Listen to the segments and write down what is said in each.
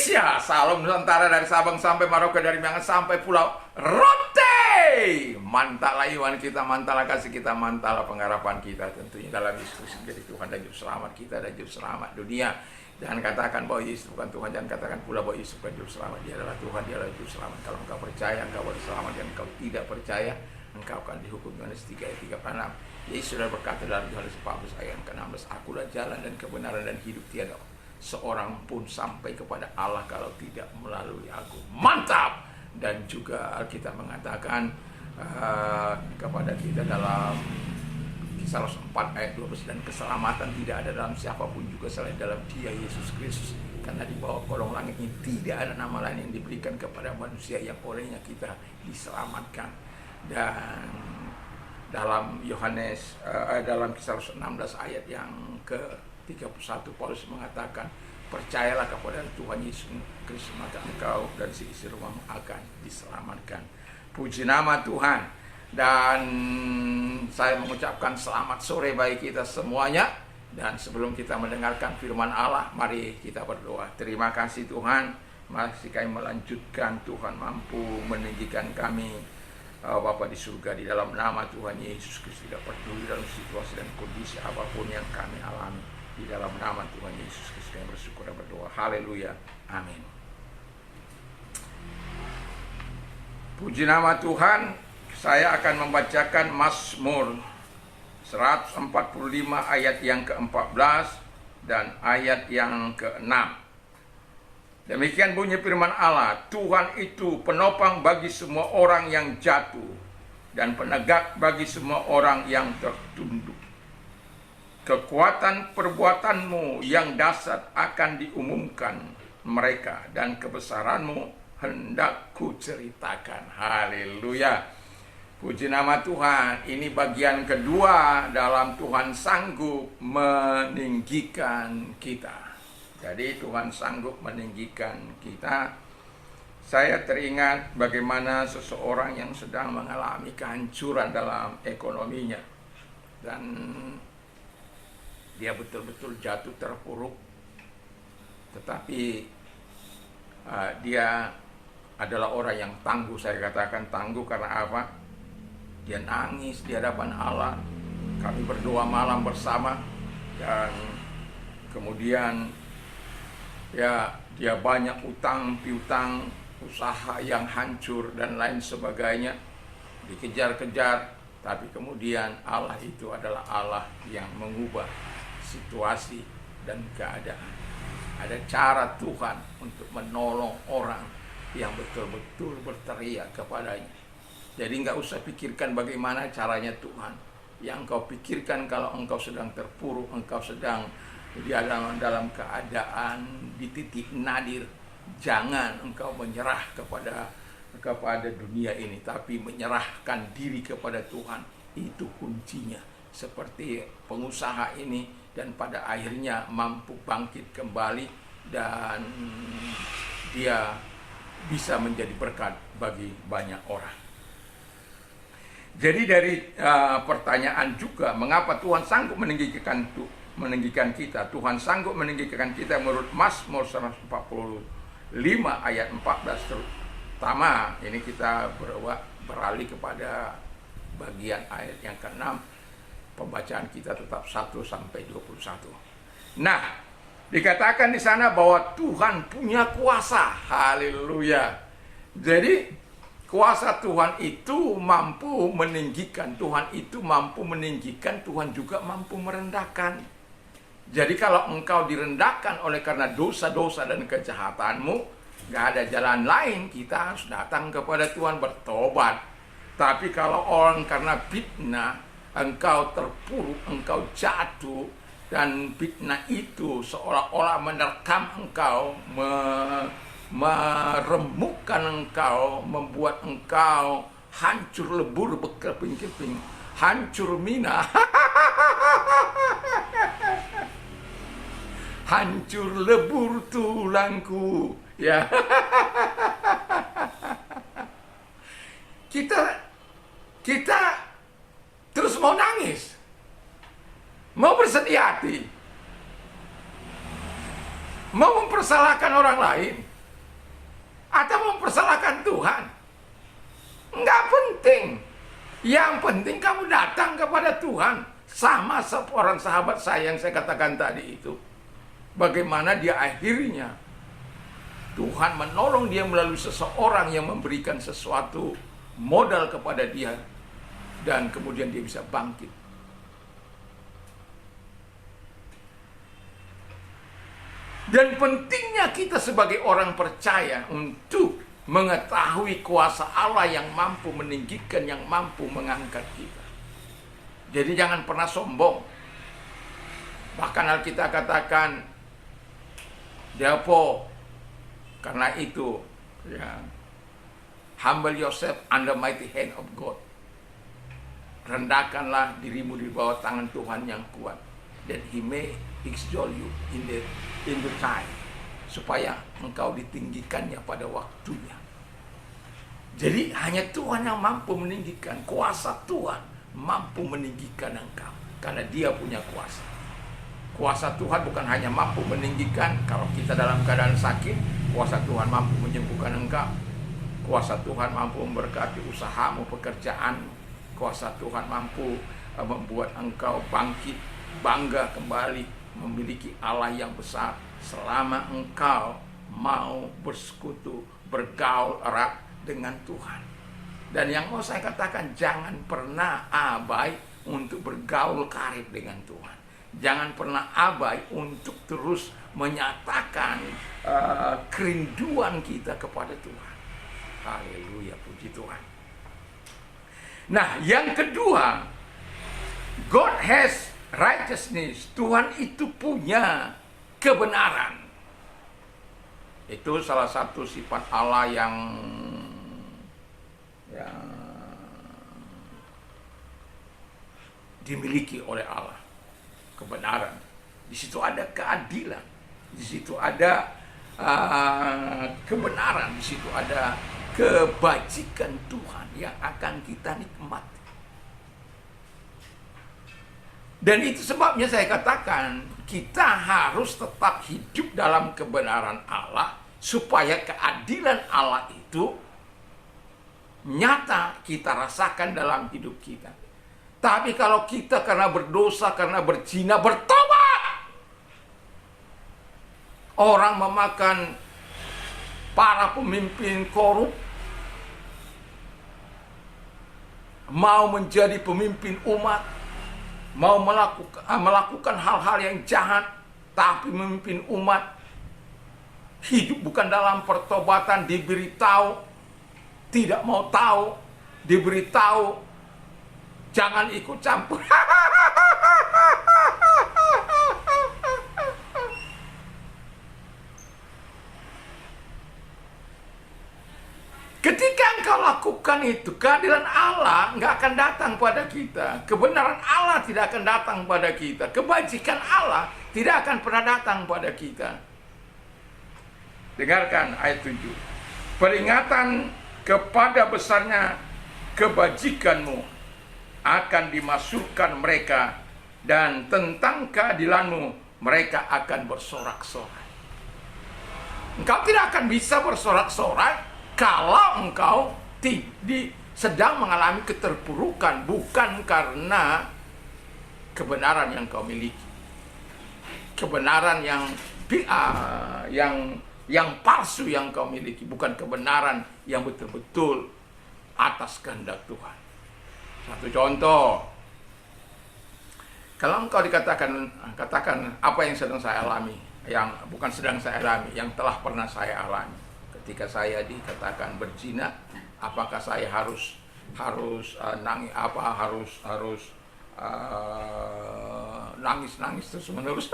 Indonesia, salam Nusantara dari Sabang sampai Merauke, dari Miangas sampai Pulau Rote. Mantalah iman kita, mantalah kasih kita, mantalah pengharapan kita tentunya dalam Yesus Kristus menjadi Tuhan dan Juru Selamat kita dan Juru Selamat dunia. Jangan katakan bahwa Yesus bukan Tuhan, jangan katakan pula bahwa Yesus bukan Juru Selamat. Dia adalah Tuhan, dia adalah Juru Selamat. Kalau engkau percaya, engkau boleh selamat. Dan engkau tidak percaya, engkau akan dihukum. Yohanes 3 ayat 36. Yesus sudah berkata dalam Yohanes 14 ayat ke-16, akulah jalan dan kebenaran dan hidup, tiada seorang pun sampai kepada Allah kalau tidak melalui aku. Mantap! Dan juga Alkitab mengatakan kepada kita dalam Kisah 4 ayat 12, dan keselamatan tidak ada dalam siapapun juga selain dalam Dia Yesus Kristus, karena di bawah kolong langit ini tidak ada nama lain yang diberikan kepada manusia yang olehnya kita diselamatkan. Dan dalam Yohanes dalam Kisah 16 ayat yang ke-31, Paulus mengatakan, percayalah kepada Tuhan Yesus Kristus, maka engkau dan seisi rumahmu akan diselamatkan. Puji nama Tuhan. Dan saya mengucapkan selamat sore bagi kita semuanya. Dan sebelum kita mendengarkan firman Allah, mari kita berdoa. Terima kasih Tuhan, masih kami melanjutkan. Tuhan mampu meninggikan kami, Bapa di surga, di dalam nama Tuhan Yesus Kristus. Tidak peduli dalam situasi dan kondisi apapun yang kami alami, di dalam nama Tuhan Yesus Kristus kami bersyukur dan berdoa. Haleluya, amin. Puji nama Tuhan. Saya akan membacakan Mazmur 145 ayat yang ke-14 dan ayat yang ke-6. Demikian bunyi firman Allah, Tuhan itu penopang bagi semua orang yang jatuh dan penegak bagi semua orang yang tertunduk. Kekuatan perbuatanmu yang dahsyat akan diumumkan mereka, dan kebesaranmu hendak kuceritakan. Haleluya. Puji nama Tuhan. Ini bagian kedua dalam Tuhan sanggup meninggikan kita. Jadi Tuhan sanggup meninggikan kita. Saya teringat bagaimana seseorang yang sedang mengalami kehancuran dalam ekonominya, dan dia betul-betul jatuh terpuruk. Tetapi dia adalah orang yang tangguh. Saya katakan tangguh karena apa? Dia nangis di hadapan Allah. Kami berdoa malam bersama, dan kemudian ya dia banyak utang piutang, usaha yang hancur dan lain sebagainya, dikejar-kejar. Tapi kemudian Allah itu adalah Allah yang mengubah situasi dan keadaan. Ada cara Tuhan untuk menolong orang yang betul-betul berteriak kepadanya. Jadi nggak usah pikirkan bagaimana caranya Tuhan. Yang engkau pikirkan kalau engkau sedang terpuruk, engkau sedang dalam keadaan di titik nadir, jangan engkau menyerah kepada dunia ini, tapi menyerahkan diri kepada Tuhan. Itu kuncinya. Seperti pengusaha ini, dan pada akhirnya mampu bangkit kembali, dan dia bisa menjadi berkat bagi banyak orang. Jadi dari pertanyaan juga, mengapa Tuhan sanggup meninggikan kita? Tuhan sanggup meninggikan kita menurut Mazmur 145 ayat 14 terutama. Ini kita beralih kepada bagian ayat yang ke-6. Pembacaan kita tetap 1 sampai 21. Nah, dikatakan di sana bahwa Tuhan punya kuasa. Haleluya. Jadi kuasa Tuhan itu mampu meninggikan. Tuhan itu mampu meninggikan, Tuhan juga mampu merendahkan. Jadi kalau engkau direndahkan oleh karena dosa-dosa dan kejahatanmu, gak ada jalan lain, kita harus datang kepada Tuhan bertobat. Tapi kalau orang karena fitnah, engkau terpuruk, engkau jatuh, dan fitnah itu seolah-olah menerkam engkau, meremukkan engkau, membuat engkau hancur lebur berkeping-keping, hancur mina, hancur lebur tulangku, ya. Kita terus mau nangis, mau bersedih hati, mau mempersalahkan orang lain. salahkan Tuhan. Nggak penting. Yang penting kamu datang kepada Tuhan. Sama seorang sahabat saya yang saya katakan tadi itu. Bagaimana dia akhirnya Tuhan menolong dia melalui seseorang yang memberikan sesuatu modal kepada dia. Dan kemudian dia bisa bangkit. Dan pentingnya kita sebagai orang percaya untuk mengetahui kuasa Allah yang mampu meninggikan, yang mampu mengangkat kita. Jadi jangan pernah sombong. Bahkan Alkitab katakan, therefore, karena itu, ya, humble yourself under mighty hand of God. Rendahkanlah dirimu di bawah tangan Tuhan yang kuat, that He may exalt you in the time, supaya engkau ditinggikannya pada waktunya. Jadi hanya Tuhan yang mampu meninggikan. Kuasa Tuhan mampu meninggikan engkau, karena Dia punya kuasa. Kuasa Tuhan bukan hanya mampu meninggikan kalau kita dalam keadaan sakit. Kuasa Tuhan mampu menyembuhkan engkau. Kuasa Tuhan mampu memberkati usahamu, pekerjaanmu. Kuasa Tuhan mampu membuat engkau bangkit, bangga kembali, memiliki Allah yang besar, selama engkau mau bersekutu, bergaul erat dengan Tuhan. Dan yang mau saya katakan, jangan pernah abai untuk bergaul karib dengan Tuhan. Jangan pernah abai untuk terus menyatakan kerinduan kita kepada Tuhan. Haleluya, puji Tuhan. Nah, yang kedua, God has righteousness. Tuhan itu punya kebenaran. Itu salah satu sifat Allah yang dimiliki oleh Allah. Kebenaran. Di situ ada keadilan. Di situ ada kebenaran. Di situ ada kebajikan Tuhan yang akan kita nikmati. Dan itu sebabnya saya katakan, kita harus tetap hidup dalam kebenaran Allah, supaya keadilan Allah itu nyata kita rasakan dalam hidup kita. Tapi kalau kita karena berdosa, karena berzina, bertobat, orang memakan para pemimpin korup, mau menjadi pemimpin umat, mau melakukan hal-hal yang jahat, tapi memimpin umat, hidup bukan dalam pertobatan, diberitahu, tidak mau tahu, diberitahu, jangan ikut campur. Ketika engkau lakukan itu, keadilan Allah nggak akan datang pada kita. Kebenaran Allah tidak akan datang pada kita. Kebajikan Allah tidak akan pernah datang pada kita. Dengarkan ayat 7. Peringatan kepada besarnya kebajikanmu akan dimasukkan mereka, dan tentang keadilanmu mereka akan bersorak-sorai. Engkau tidak akan bisa bersorak-sorai kalau engkau sedang mengalami keterpurukan, bukan karena kebenaran yang kau miliki, kebenaran yang palsu yang kau miliki, bukan kebenaran yang betul-betul atas kehendak Tuhan. Satu contoh, kalau engkau katakan apa yang sedang saya alami, yang bukan sedang saya alami, yang telah pernah saya alami. Ketika saya dikatakan berzina, apakah saya harus nangis, nangis terus menerus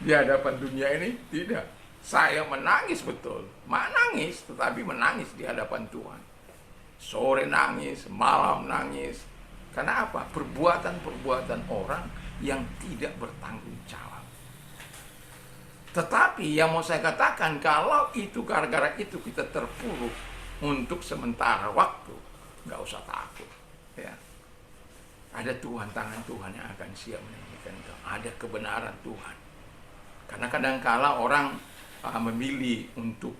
di hadapan dunia ini? Tidak. Saya menangis betul, menangis, tetapi menangis di hadapan Tuhan. Sore nangis, malam nangis. Karena apa? Perbuatan-perbuatan orang yang tidak bertanggung jawab. Tetapi yang mau saya katakan, kalau itu gara-gara itu kita terpuruk untuk sementara waktu, nggak usah takut. Ya. Ada Tuhan, tangan Tuhan yang akan siap meninggikan engkau. Ada kebenaran Tuhan. Karena kadang-kala orang memilih untuk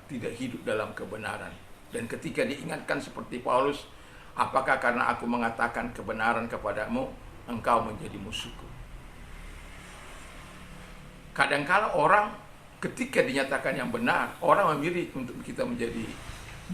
tidak hidup dalam kebenaran. Dan ketika diingatkan seperti Paulus, apakah karena aku mengatakan kebenaran kepadamu, engkau menjadi musuhku? Kadangkala orang ketika dinyatakan yang benar, orang memilih untuk kita menjadi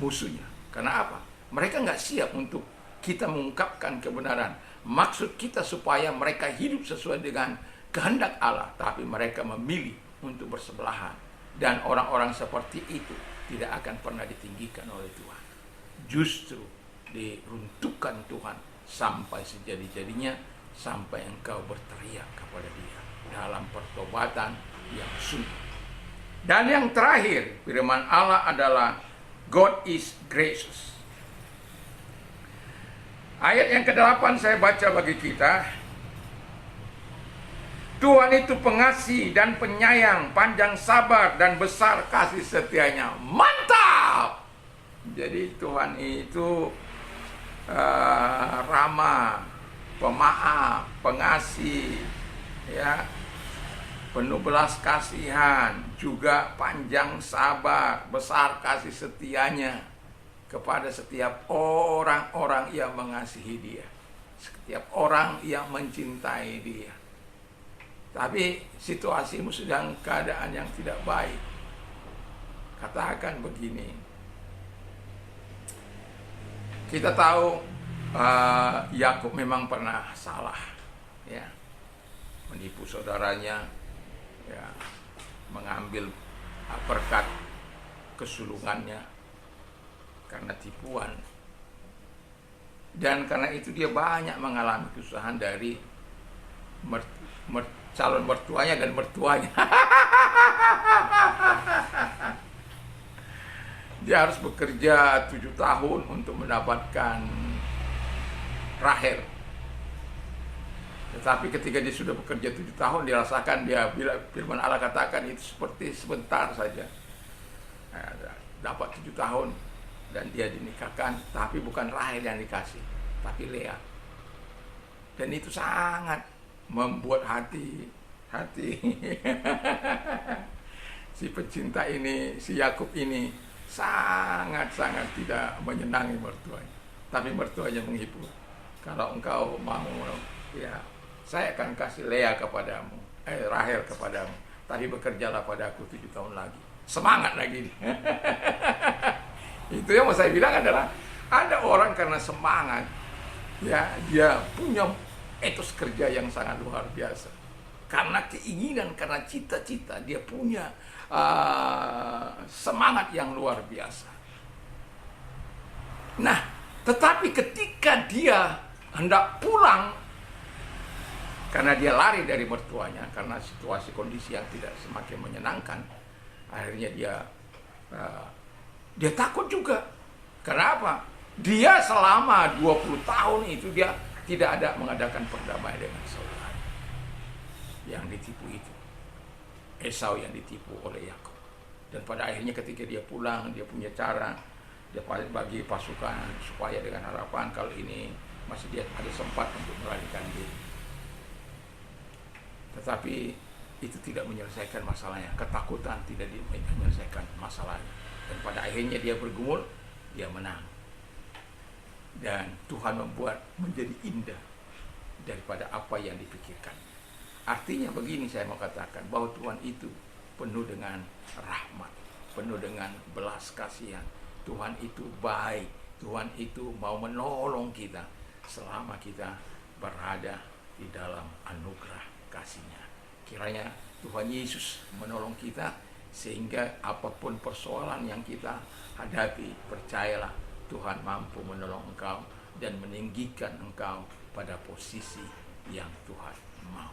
musuhnya. Karena apa? Mereka nggak siap untuk kita mengungkapkan kebenaran. Maksud kita supaya mereka hidup sesuai dengan kehendak Allah, tapi mereka memilih untuk bersebelahan. Dan orang-orang seperti itu tidak akan pernah ditinggikan oleh Tuhan. Justru diruntuhkan Tuhan sampai sejadi-jadinya, sampai engkau berteriak kepada Dia dalam pertobatan yang sungguh. Dan yang terakhir, firman Allah adalah God is gracious. Ayat yang ke-8 saya baca bagi kita. Tuhan itu pengasih dan penyayang, panjang sabar dan besar kasih setianya. Mantap! Jadi Tuhan itu ramah, pemaaf, pengasih, ya, penuh belas kasihan, juga panjang sabar, besar kasih setianya kepada setiap orang-orang yang mengasihi Dia, setiap orang yang mencintai Dia. Tapi situasimu sedang keadaan yang tidak baik. Katakan begini, kita tahu Yakub memang pernah salah, ya, menipu saudaranya, ya, mengambil berkat kesulungannya karena tipuan. Dan karena itu dia banyak mengalami kesusahan dari calon mertuanya dan mertuanya. Dia harus bekerja 7 tahun untuk mendapatkan Rahel. Tetapi ketika dia sudah bekerja 7 tahun, dia rasakan, dia bila firman Allah katakan itu seperti sebentar saja. Dapat 7 tahun dan dia dinikahkan, tapi bukan Rahel yang dikasih, tapi Lea. Dan itu sangat membuat hati si pecinta ini, si Yakub ini sangat-sangat tidak menyenangi mertuanya. Tapi mertuanya menghibur. Kalau engkau mau, ya, saya akan kasih Lea kepadamu, Rahel kepadamu. Tapi bekerjalah padaku 7 tahun lagi. Semangat lagi. Itu yang mau saya bilang adalah, ada orang karena semangat, ya, dia punya etos kerja yang sangat luar biasa. Karena keinginan, karena cita-cita, dia punya semangat yang luar biasa. Nah, tetapi ketika dia hendak pulang, karena dia lari dari mertuanya, karena situasi kondisi yang tidak semakin menyenangkan, akhirnya dia takut juga. Karena apa? Dia selama 20 tahun itu dia tidak ada mengadakan perdamaian dengan saudara yang ditipu itu, Esau yang ditipu oleh Yakub. Dan pada akhirnya ketika dia pulang, dia punya cara, dia bagi pasukan supaya dengan harapan kalau ini masih dia ada sempat untuk melarikan diri. Tetapi itu tidak menyelesaikan masalahnya, ketakutan tidak menyelesaikan masalahnya. Dan pada akhirnya dia bergumul, dia menang. Dan Tuhan membuat menjadi indah daripada apa yang dipikirkan. Artinya begini, saya mau katakan bahwa Tuhan itu penuh dengan rahmat, penuh dengan belas kasihan. Tuhan itu baik, Tuhan itu mau menolong kita selama kita berada di dalam anugerah kasih-Nya. Kiranya Tuhan Yesus menolong kita sehingga apapun persoalan yang kita hadapi, percayalah Tuhan mampu menolong engkau dan meninggikan engkau pada posisi yang Tuhan mau.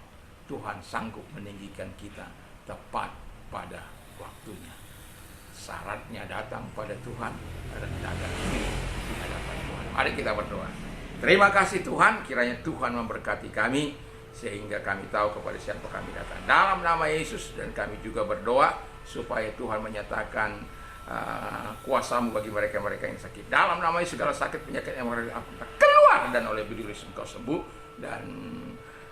Tuhan sanggup meninggikan kita tepat pada waktunya. Syaratnya datang pada Tuhan, rendahkan diri di hadapan Tuhan. Mari kita berdoa. Terima kasih Tuhan, kiranya Tuhan memberkati kami sehingga kami tahu kepada siapa kami datang. Dalam nama Yesus, dan kami juga berdoa supaya Tuhan menyatakan kuasa-Mu bagi mereka-mereka yang sakit. Dalam nama Yesus, segala sakit penyakit yang mereka keluar, dan oleh berdiri Engkau sembuh. Dan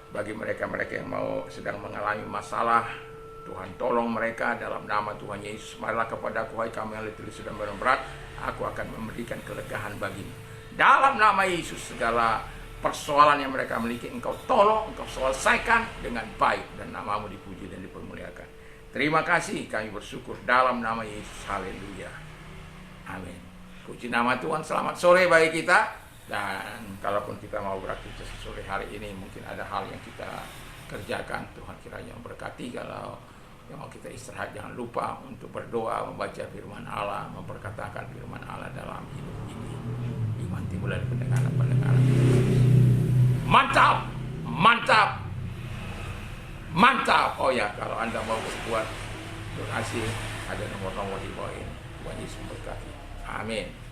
bagi mereka-mereka yang sedang mengalami masalah, Tuhan tolong mereka dalam nama Tuhan Yesus. Marilah kepada aku, hai kami yang letih sudah berat, aku akan memberikan kelegaan bagimu. Dalam nama Yesus, segala persoalan yang mereka miliki Engkau tolong, Engkau selesaikan dengan baik, dan namamu dipuji dan dipermuliakan. Terima kasih, kami bersyukur dalam nama Yesus. Haleluya. Amin. Puji nama Tuhan. Selamat sore bagi kita. Dan kalaupun kita mau beraktivitas sore hari ini, mungkin ada hal yang kita kerjakan, Tuhan kiranya memberkati. Kalau yang mau kita istirahat, jangan lupa untuk berdoa, membaca firman Allah, memperkatakan firman Allah dalam hidup ini. Iman timbul dari pendengaran. Mantap, mantap, mantap. Oh ya, kalau Anda mau berbuat, terima kasih. Ada nomor-nomor di bawah ini. Tuhan Yesus memberkati. Amin.